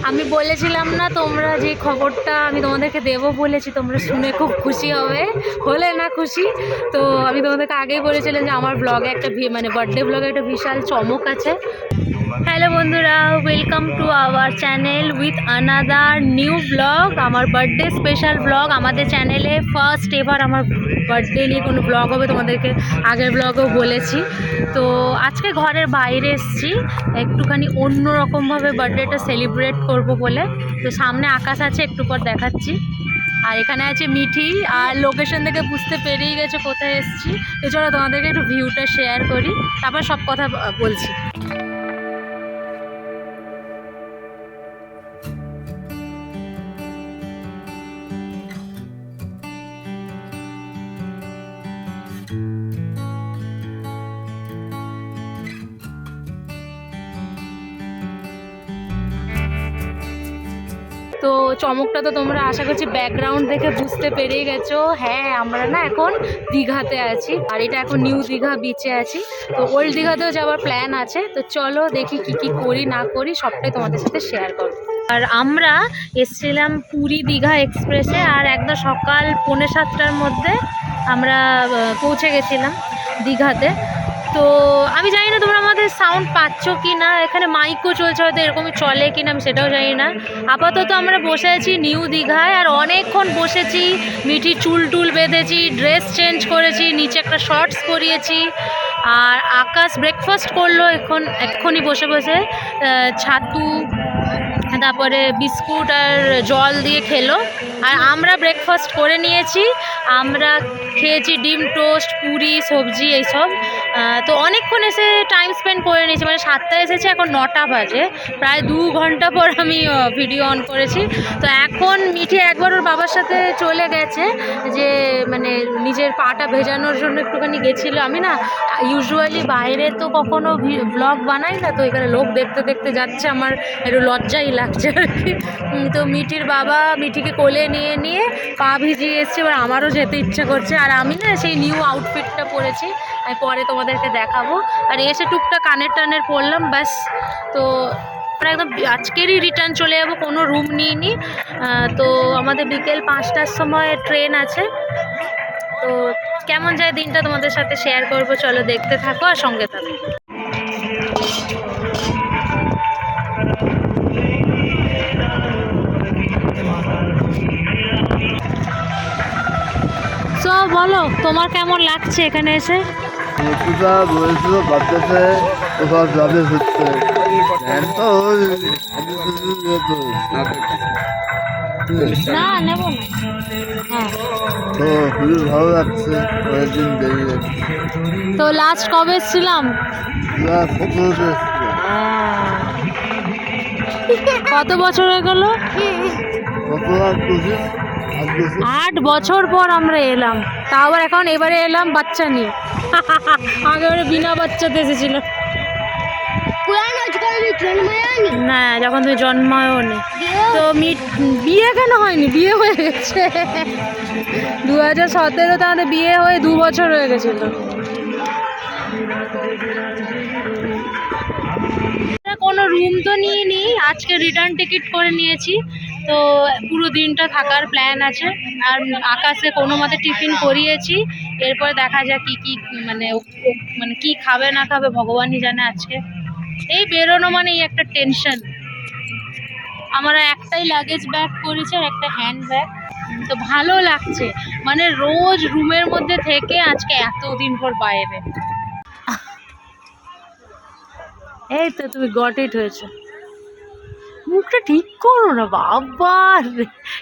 আমি বলেছিলাম না তোমরা যে খবরটা আমি তোমাদেরকে দেবো বলেছি, তোমরা শুনে খুব খুশি হবে, হলে না খুশি? তো আমি তোমাদেরকে আগেই বলেছিলাম যে আমার ব্লগে একটা মানে বার্থডে ব্লগে একটা বিশাল চমক আছে। হ্যালো বন্ধুরা, welcome to our channel with another new blog, আমার বার্থডে স্পেশাল ব্লগ। আমাদের চ্যানেলে ফার্স্ট এবার আমার বার্থডে নিয়ে কোনো ব্লগ হবে, তোমাদেরকে আগের ব্লগেও বলেছি। তো আজকে ঘরের বাইরে এসেছি একটুখানি অন্যরকমভাবে বার্থডেটা সেলিব্রেট করব বলে। তো সামনে আকাশ আছে, একটু পর দেখাচ্ছি। আর এখানে আছে মিঠি, আর লোকেশন থেকে বুঝতে পেরিয়ে গেছে কোথায় এসেছি। তো চলো তোমাদেরকে একটু ভিউটা শেয়ার করি, তারপর সব কথা বলছি। তো চমকটা তো তোমরা আশা করছি ব্যাকগ্রাউন্ড দেখে বুঝতে পেরিয়ে গেছো। হ্যাঁ, আমরা না এখন দীঘাতে আছি, আর এটা এখন নিউ দীঘা বিচে আছি। তো ওল্ড দীঘাতেও যাওয়ার প্ল্যান আছে। তো চলো দেখি কি কি করি না করি সবটাই তোমাদের সাথে শেয়ার করবো। আর আমরা এসেছিলাম পুরী দীঘা এক্সপ্রেসে, আর একদম সকাল 6:45টার মধ্যে আমরা পৌঁছে গেছিলাম দীঘাতে। তো আমি জানি না তোমরা আমাদের সাউন্ড পাচ্ছ কি না, এখানে মাইকও চলছে, হয়তো এরকমই চলে কি না আমি সেটাও জানি না। আপাতত আমরা বসে আছি নিউ দীঘায়, আর অনেকক্ষণ বসেছি। মিঠি চুল টুল বেঁধেছি, ড্রেস চেঞ্জ করেছি, নিচে একটা শর্টস পরিয়েছি। আর আকাশ ব্রেকফাস্ট করলো এক্ষুনি বসে বসে, ছাতু তারপরে বিস্কুট আর জল দিয়ে খেলো। আর আমরা ব্রেকফাস্ট করে নিয়েছি, আমরা খেয়েছি ডিম টোস্ট, পুরি, সবজি এইসব। তো অনেকক্ষণ এসে টাইম স্পেন্ড করে নিয়েছি, মানে 7টায় এসেছে, এখন 9টা বাজে, প্রায় 2 ঘন্টা পর আমি ভিডিও অন করেছি। তো এখন মিঠি একবার ওর বাবার সাথে চলে গেছে, যে মানে নিজের পাটা ভেজানোর জন্য একটুখানি গেছিলো। আমি না ইউজুয়ালি বাইরে তো কখনো ব্লগ বানাই না, তো এখানে লোক দেখতে দেখতে যাচ্ছে, আমার একটু লজ্জাই লাগছে আর কি। তো মিঠির বাবা মিঠিকে কোলে নিয়ে নিয়ে পা ভিজিয়ে এসছে, এবার আমারও যেতে ইচ্ছে করছে। আর আমি না সেই নিউ আউটফিটটা পরেছি, আমি পরে তোমাদেরকে দেখাবো। আর এসে টুকটা কানের টানের পরলাম, ব্যাস। তো আমরা একদম আজকেরই রিটার্ন চলে যাবো, কোনো রুম নিইনি। তো আমাদের বিকেল 5টার সময় ট্রেন আছে। তো কেমন যায় দিনটা তোমাদের সাথে শেয়ার করবো, চলো দেখতে থাকো আর সঙ্গে থাকো। তো বলো তোমার কেমন লাগছে এখানে এসে? না নেব না। হ্যাঁ, তো খুবই ভালো লাগছে, কয়েকদিন দেরি যাচ্ছে। তো লাস্ট কবে এসেছিলাম? কত বছর হয়ে গেল? 8 বছর পর আমরা এলাম, তাও আবার এখন এবারে এলাম বাচ্চা নিয়ে। আগেবারে বিনা বাচ্চাতে এসেছিল না, যখন তুমি জন্মায়ও নি। তো বিয়ে কেন হয়নি? বিয়ে হয়ে গেছে 2017-তে আমাদের বিয়ে হয়ে 2 বছর হয়ে গেছিল। কোনো রুম তো নিইনি, আজকে রিটার্ন টিকিট করে নিয়েছি। তো পুরো দিনটা থাকার প্ল্যান আছে। আর আকাশে কোনো মতে টিফিন করিয়েছি, এরপরে দেখা যাক কি মানে কি খাবে না খাবে ভগবানই জানে। আজকে এই বেরোনো মানে এই একটা টেনশন। আমরা একটাই লাগেজ ব্যাগ করেছি আর একটা হ্যান্ড ব্যাগ। তো ভালো লাগছে, মানে রোজ রুমের মধ্যে থেকে আজকে এতদিন পর বাইরে। এই তো তুমি গট ইট হয়েছে, মুখটা ঠিক করো না বাবা,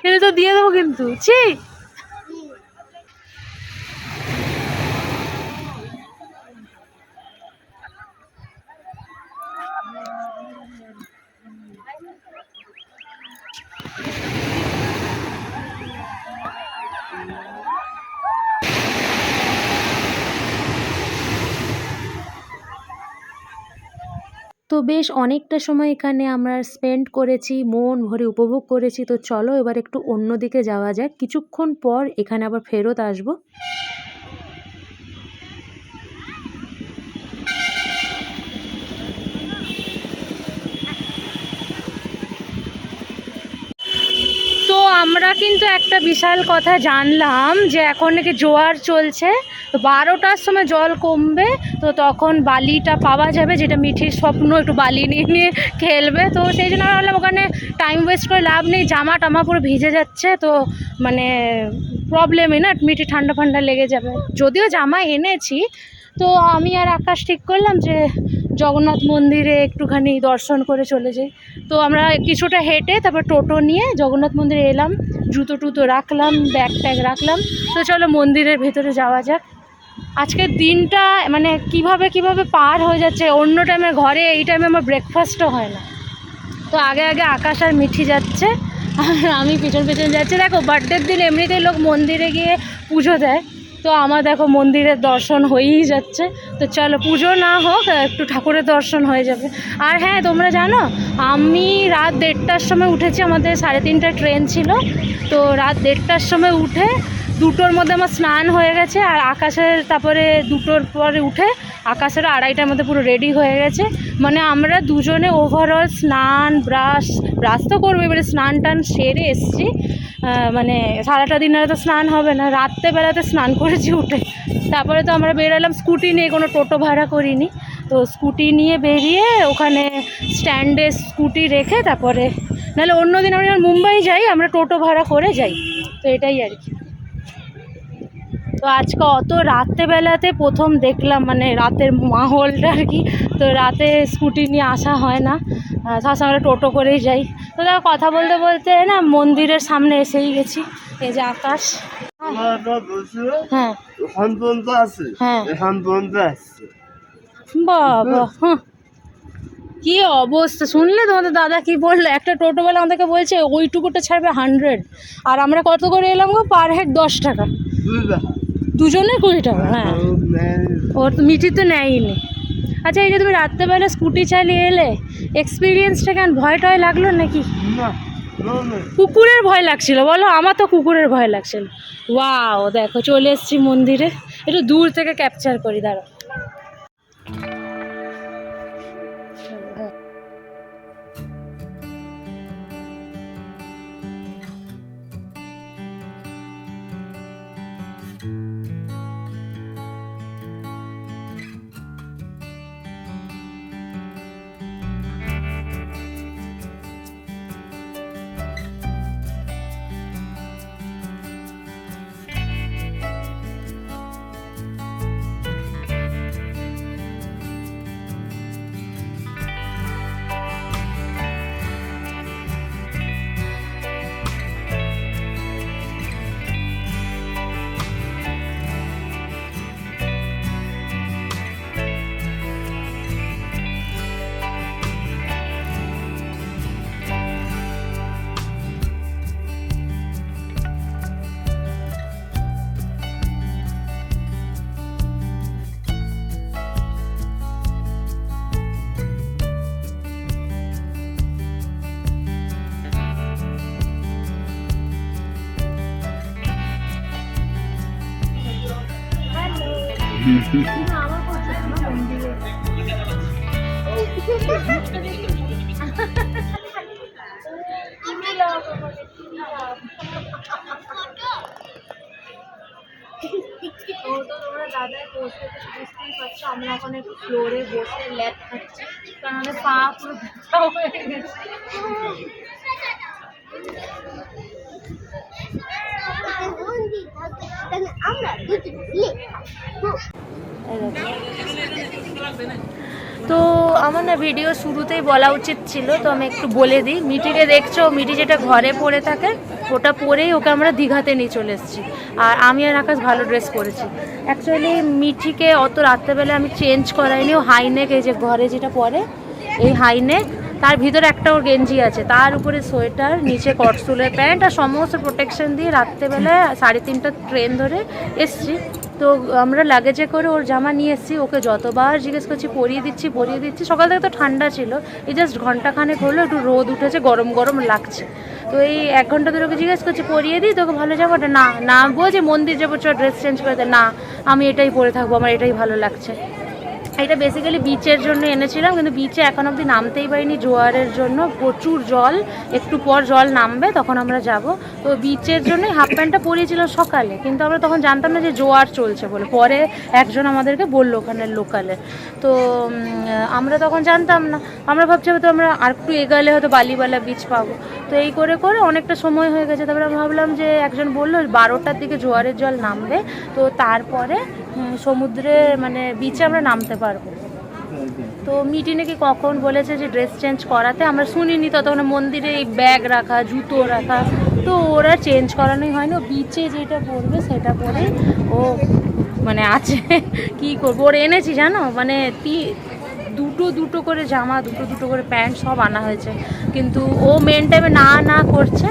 এটা তো দিয়ে দেবো কিন্তু। ছি, তো বেশ অনেকটা সময় এখানে আমরা স্পেন্ড করেছি, মন ভরে উপভোগ করেছি। তো চলো এবার একটু অন্যদিকে যাওয়া যাক, কিছুক্ষণ পর এখানে আবার ফেরত আসবো। কিন্তু একটা বিশাল কথা জানলাম যে এখন নাকি জোয়ার চলছে, তো 12টার সময় জল কমবে, তো তখন বালিটা পাওয়া যাবে, যেটা মিঠির স্বপ্ন একটু বালি নিয়ে নিয়ে খেলবে। তো সেই জন্য আমি ভাবলাম ওখানে টাইম ওয়েস্ট করে লাভ নেই, জামা টামা পুরো ভিজে যাচ্ছে, তো মানে প্রবলেমই না, মিঠি ঠান্ডা ফান্ডা লেগে যাবে। যদিও জামা এনেছি, তো আমি আর আকাশ ঠিক করলাম যে জগন্নাথ মন্দিরে একটুখানি দর্শন করে চলে যাই। তো আমরা কিছুটা হেঁটে তারপর টোটো নিয়ে জগন্নাথ মন্দিরে এলাম, জুতো টুতো রাখলাম, ব্যাগ ট্যাগ রাখলাম। তো চলো মন্দিরের ভেতরে যাওয়া যাক। আজকের দিনটা মানে কিভাবে পার হয়ে যাচ্ছে, অন্য টাইমে ঘরে এই টাইমে আমার ব্রেকফাস্টও হয় না। তো আগে আগে আকাশ আর মিঠি যাচ্ছে আর আমি পিছন পিছন যাচ্ছি। দেখো বার্থডের দিন এমনিতেই লোক মন্দিরে গিয়ে পুজো দেয়, তো আমার দেখো মন্দিরের দর্শন হয়েই যাচ্ছে। তো চলো, পুজো না হোক একটু ঠাকুরের দর্শন হয়ে যাবে। আর হ্যাঁ, তোমরা জানো আমি রাত 1:30টার সময় উঠেছি, আমাদের 3:30টায় ট্রেন ছিল। তো রাত 1:30টার সময় উঠে 2টোর মধ্যে আমার স্নান হয়ে গেছে, আর আকাশের তারপরে 2টোর পরে উঠে আকাশেরও 2:30টার মধ্যে পুরো রেডি হয়ে গেছে। মানে আমরা দুজনে ওভারঅল স্নান ব্রাশ তো করবো, এবারে স্নান টান সেরে এসছি। মানে সারাটা দিন আর তো স্নান হবে না, রাত্রেবেলাতে স্নান করেছি উঠে। তারপরে তো আমরা বেরোলাম স্কুটি নিয়ে, কোনো টোটো ভাড়া করিনি। তো স্কুটি নিয়ে বেরিয়ে ওখানে স্ট্যান্ডে স্কুটি রেখে তারপরে, নাহলে অন্য দিন আমরা যখন মুম্বাই যাই আমরা টোটো ভাড়া করে যাই। তো এটাই আর কি। তো আজকে অত রাত্রেবেলাতে প্রথম দেখলাম, মানে রাতের মাহলটা আর কি। তো রাতে স্কুটি নিয়ে আসা হয় না, সবসময় আমরা টোটো করেই যাই। তো দেখো কথা বলতে বলতে না মন্দিরের সামনে এসেই গেছি। এই যে আকাশ, হ্যাঁ এখান পর্যন্ত আছে, হ্যাঁ এখান পর্যন্ত আসছে। বাবা, হ্যাঁ কি অবস্থা শুনলে তোমাদের দাদা কি বললো? একটা টোটোওয়ালা আমাদেরকে বলছে ওইটুকুটা ছাড়বে 100, আর আমরা কত করে এলাম গো? পার হেড 10 টাকা, দুজনের 20 টাকা। হ্যাঁ, ওর তো মিঠি তো নেয়নি। আচ্ছা, এই যে তুমি রাত্রেবেলা স্কুটি চালিয়ে এলে, এক্সপিরিয়েন্সটা কেন, ভয় টয় লাগলো নাকি? কুকুরের ভয় লাগছিল বলো? আমার তো কুকুরের ভয় লাগছিল। ওয়াও, দেখো চলে এসেছি মন্দিরে, একটু দূর থেকে ক্যাপচার করি, দাঁড়াও। তোমরা দাদায় বসে বুঝতেই পারছো, আমরা এখন একটু ফ্লোরে বসে ল্যাপ খাচ্ছি, কারণ আমাদের পা পুরো ব্যথা হয়ে গেছে। তো আমার না ভিডিও শুরুতেই বলা উচিত ছিল, তো আমি একটু বলে দিই। মিঠিকে দেখছো, মিঠি যেটা ঘরে পরে থাকে ওটা পরেই ওকে আমরা দীঘাতে নিয়ে চলে এসেছি। আর আমি আর আকাশ ভালো ড্রেস পরেছি। অ্যাকচুয়ালি মিঠিকে অত রাত্রেবেলা আমি চেঞ্জ করাইনি, ও হাইনেক, এই যে ঘরে যেটা পরে এই হাইনেক, তার ভিতরে একটা ওর গেঞ্জি আছে, তার উপরে সোয়েটার, নিচে কটসুলের প্যান্ট, আর সমস্ত প্রোটেকশন দিয়ে রাত্রেবেলায় 3:30টা ট্রেন ধরে এসছি। তো আমরা লাগেজে করে ওর জামা নিয়ে এসেছি, ওকে যতবার জিজ্ঞেস করছি পরিয়ে দিচ্ছি। সকাল থেকে তো ঠান্ডা ছিল, এই জাস্ট ঘন্টাখানেক হলো একটু রোদ উঠেছে, গরম গরম লাগছে। তো এই 1 ঘন্টা ধরে ওকে জিজ্ঞেস করছি পরিয়ে দিই তোকে ভালো জামাটা, না বলছে মন্দির যাবো চ ড্রেস চেঞ্জ করে দে, না আমি এটাই পরে থাকবো, আমার এটাই ভালো লাগছে। এটা বেসিক্যালি বিচের জন্য এনেছিলাম, কিন্তু বিচে এখন অবধি নামতেই পারিনি জোয়ারের জন্য, প্রচুর জল। একটু পর জল নামবে তখন আমরা যাব। তো বিচের জন্য হাফ প্যান্টটা পরিয়েছিলাম সকালে, কিন্তু আমরা তখন জানতাম না যে জোয়ার চলছে বলে। পরে একজন আমাদেরকে বললো ওখানের লোকালে, তো আমরা তখন জানতাম না। আমরা ভাবছি হয়তো আমরা আর একটু এগালে হয়তো বালিওয়ালা বিচ পাবো। তো এই করে করে অনেকটা সময় হয়ে গেছে। তারপরে আমরা ভাবলাম যে একজন বললো 12টার দিকে জোয়ারের জল নামবে, তো তারপরে সমুদ্রে মানে বিচে আমরা নামতে পারবো। তো মিটি নাকি কখন বলেছে যে ড্রেস চেঞ্জ করাতে, আমরা শুনিনি। ততক্ষণ মন্দিরে এই ব্যাগ রাখা, জুতো রাখা, তো ওরা চেঞ্জ করানোই হয়নি। ও বিচে যেটা পরবে সেটা পরে ও মানে আছে। কি করবো, ওর এনেছি জানো, মানে দুটো দুটো করে জামা, দুটো দুটো করে প্যান্ট সব আনা হয়েছে, কিন্তু ও মেন টাইমে না করছে।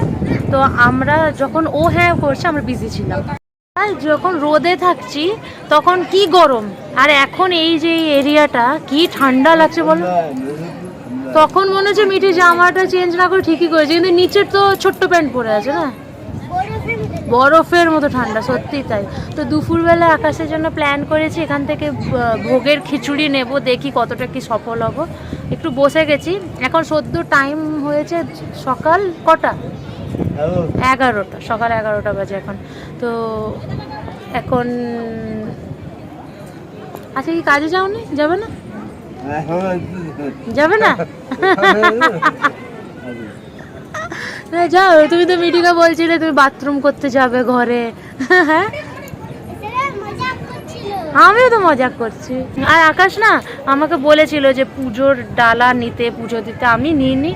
তো আমরা যখন ও হ্যাঁ করছে আমরা বিজি ছিলাম। আর যখন রোদে থাকছি তখন কি গরম, আর এখন এই যে এরিয়াটা কি ঠান্ডা লাগছে বলো। তখন মনে হচ্ছে মিটি জামাটা চেঞ্জ না করে ঠিকই করেছে, কিন্তু নিচের তো ছোট্ট প্যান্ট পরে আছে না, বরফের মতো ঠান্ডা, সত্যি তাই। তো দুপুরবেলা আকাশের জন্য প্ল্যান করেছি এখান থেকে ভোগের খিচুড়ি নেব, দেখি কতটা কি সফল হব। একটু বসে গেছি, এখন সদ্য টাইম হয়েছে সকাল কটা, 11টা, সকাল 11টা বাজে এখন। তো এখন আচ্ছা, কি কাজে যাওনি, যাবে না? যাবে না? যাও, তুমি তো মিটিকে বলছিলে তুমি বাথরুম করতে যাবে ঘরে। হ্যাঁ, আমিও তো মজাক করছি। আর আকাশ না আমাকে বলেছিল যে পুজোর ডালা নিতে, পুজো দিতে, আমি নিইনি।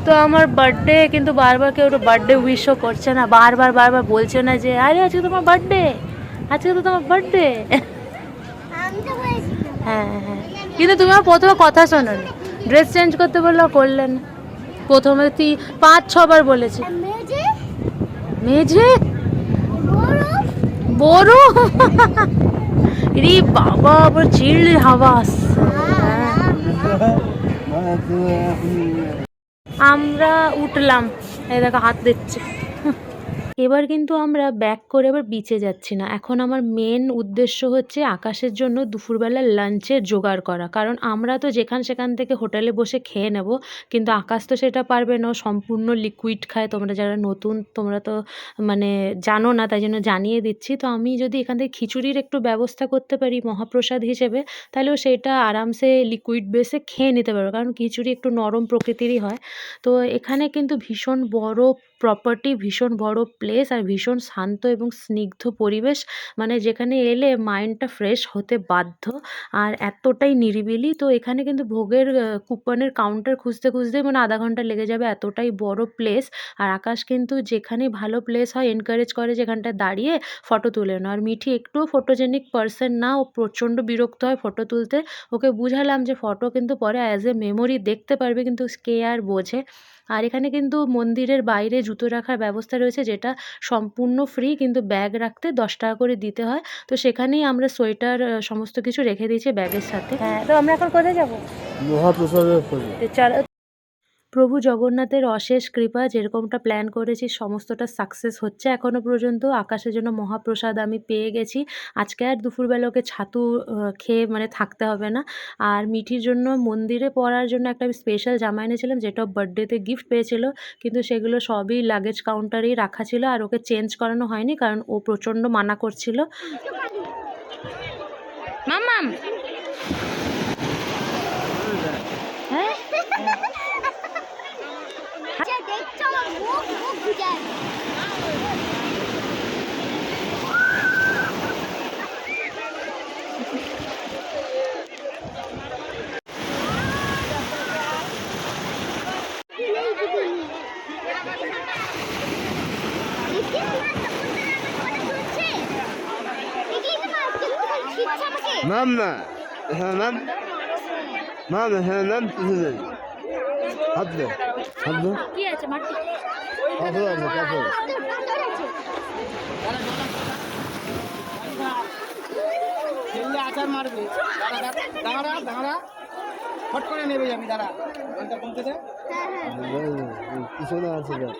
তো আমার বার্থডে, কিন্তু বারবার কেউ বার্থডে উইশও করছে না, বারবার বলছে না যে আরে আজকে তোমার বার্থডে, আজকে তো তোমার বার্থডে। হ্যাঁ হ্যাঁ, কিন্তু তুমি আমার প্রথমে কথা শোনোনি, ড্রেস চেঞ্জ করতে বললো করলেন। প্রথমে 5-6 বার বলেছি। মেঝে বড় রে বাবা, আবার চিল্ড হাওয়া আসছে। আমরা উঠলাম, এই দেখো হাত দিচ্ছে। এবার কিন্তু আমরা ব্যাক করে এবার বিচে যাচ্ছি না। এখন আমার মেন উদ্দেশ্য হচ্ছে আকাশের জন্য দুপুরবেলা লাঞ্চের জোগাড় করা, কারণ আমরা তো সেখান থেকে হোটেলে বসে খেয়ে নেব, কিন্তু আকাশ তো সেটা পারবে না, সম্পূর্ণ লিকুইড খায়। তোমরা যারা নতুন তোমরা তো মানে জানো না, তাই জন্য জানিয়ে দিচ্ছি। তো আমি যদি এখান থেকে খিচুড়ির একটু ব্যবস্থা করতে পারি মহাপ্রসাদ হিসেবে, তাহলেও সেটা আরামসে লিকুইড বেসে খেয়ে নিতে পারবে, কারণ খিচুড়ি একটু নরম প্রকৃতিরই হয়। তো এখানে কিন্তু ভীষণ বড় প্রপার্টি, ভীষণ বড় প্লেস, আর ভীষণ শান্ত এবং স্নিগ্ধ পরিবেশ, মানে যেখানে এলে মাইন্ডটা ফ্রেশ হতে বাধ্য, আর এতটাই নিরিবিলি। তো এখানে কিন্তু ভোগের কুপনের কাউন্টার খুঁজতে মানে আধা ঘন্টা লেগে যাবে, এতটাই বড় প্লেস। আর আকাশ কিন্তু যেখানে ভালো প্লেস হয় এনকারেজ করে যেখানটা দাঁড়িয়ে ফটো তুলে না। আর মিঠি একটু ফটোজেনিক পার্সন না, ও প্রচণ্ড বিরক্ত হয় ফটো তুলতে। ওকে বুঝালাম যে ফটো কিন্তু পরে অ্যাজ এ মেমোরি দেখতে পারবে, কিন্তু কে আর বোঝে। আর এখানে কিন্তু মন্দিরের বাইরে জুতো রাখার ব্যবস্থা রয়েছে, যেটা সম্পূর্ণ ফ্রি, কিন্তু ব্যাগ রাখতে 10 টাকা করে দিতে হয়। তো সেখানেই আমরা সোয়েটার সমস্ত কিছু রেখে দিয়েছি ব্যাগের সাথে। হ্যাঁ, তো আমরা এখন কোথায় যাবো? মহাপ্রসাদের খোঁজে। চলো। প্রভু জগন্নাথের অশেষ কৃপা, যেরকমটা প্ল্যান করেছি সমস্তটা সাকসেস হচ্ছে এখনও পর্যন্ত। আকাশের জন্য মহাপ্রসাদ আমি পেয়ে গেছি। আজকে আর দুপুরবেলা ওকে ছাতু খেয়ে মানে থাকতে হবে না। আর মিঠির জন্য মন্দিরে পরার জন্য একটা আমি স্পেশাল জামা এনেছিলাম, যেটা বার্থডেতে গিফট পেয়েছিল, কিন্তু সেগুলো সবই লাগেজ কাউন্টারেই রাখা ছিল, আর ওকে চেঞ্জ করানো হয়নি, কারণ ও প্রচণ্ড মানা করছিল। মাম্মাম, হ্যাঁ ম্যাম না, হ্যাঁ ম্যাম, ম্যাম হ্যাঁ ম্যাম, হাত দে, হাত দে, কি আছে মাটি? পাথর আছে, পাথর। আচার মারবে, দাঁড়া ফট করে নেবে, আমি দাঁড়া ঘন্টা বলতে দে, পিছনে আছে দেখ।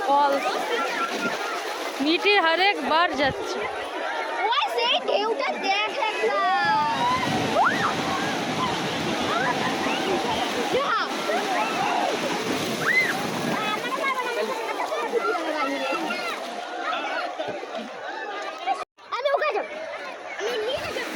কল মিঠি হরেক বার যাচ্ছে। ওই সেই ঢেউটা দেখ একবার। যা। আমি ওখানে যাব। আমি নিয়ে যাব।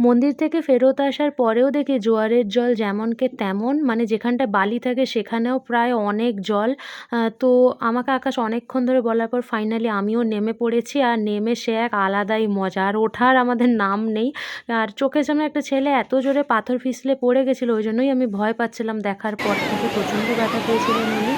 মন্দির থেকে ফেরত আসার পরেও দেখি জোয়ারের জল যেমনকে তেমন, মানে যেখানটা বালি থাকে সেখানেও প্রায় অনেক জল। তো আমাকে আকাশ অনেকক্ষণ ধরে বলার পর ফাইনালি আমিও নেমে পড়েছি, আর নেমে সে এক আলাদাই মজা, আর ওঠার আমাদের নাম নেই। আর চোখের সামনে একটা ছেলে এত জোরে পাথর ফিসলে পড়ে গেছিলো, ওই জন্যই আমি ভয় পাচ্ছিলাম, দেখার পর থেকে প্রচণ্ড ব্যথা পেয়েছিলেন উনি।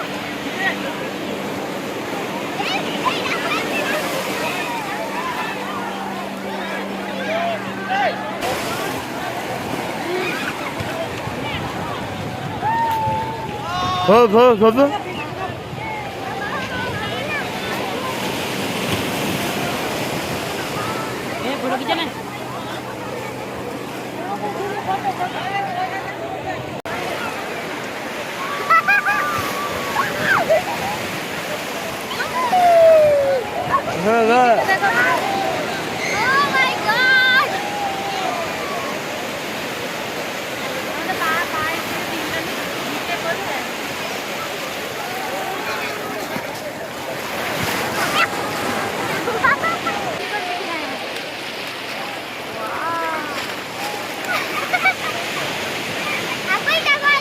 বাবা হ্যাঁ Oh my god! Apoy ka ba?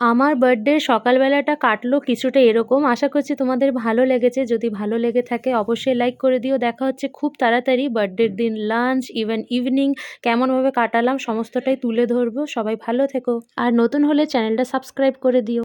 আমার বার্থডে সকালবেলাটা কাটলো কিছুটা এরকম। আশা করছি তোমাদের ভালো লেগেছে। যদি ভালো লেগে থাকে অবশ্যই লাইক করে দিও। দেখা হচ্ছে খুব তাড়াতাড়ি। বার্থডের দিন লাঞ্চ ইভেন ইভিনিং কেমনভাবে কাটালাম সমস্তটাই তুলে ধরবো। সবাই ভালো থেকো, আর নতুন হলে চ্যানেলটা সাবস্ক্রাইব করে দিও।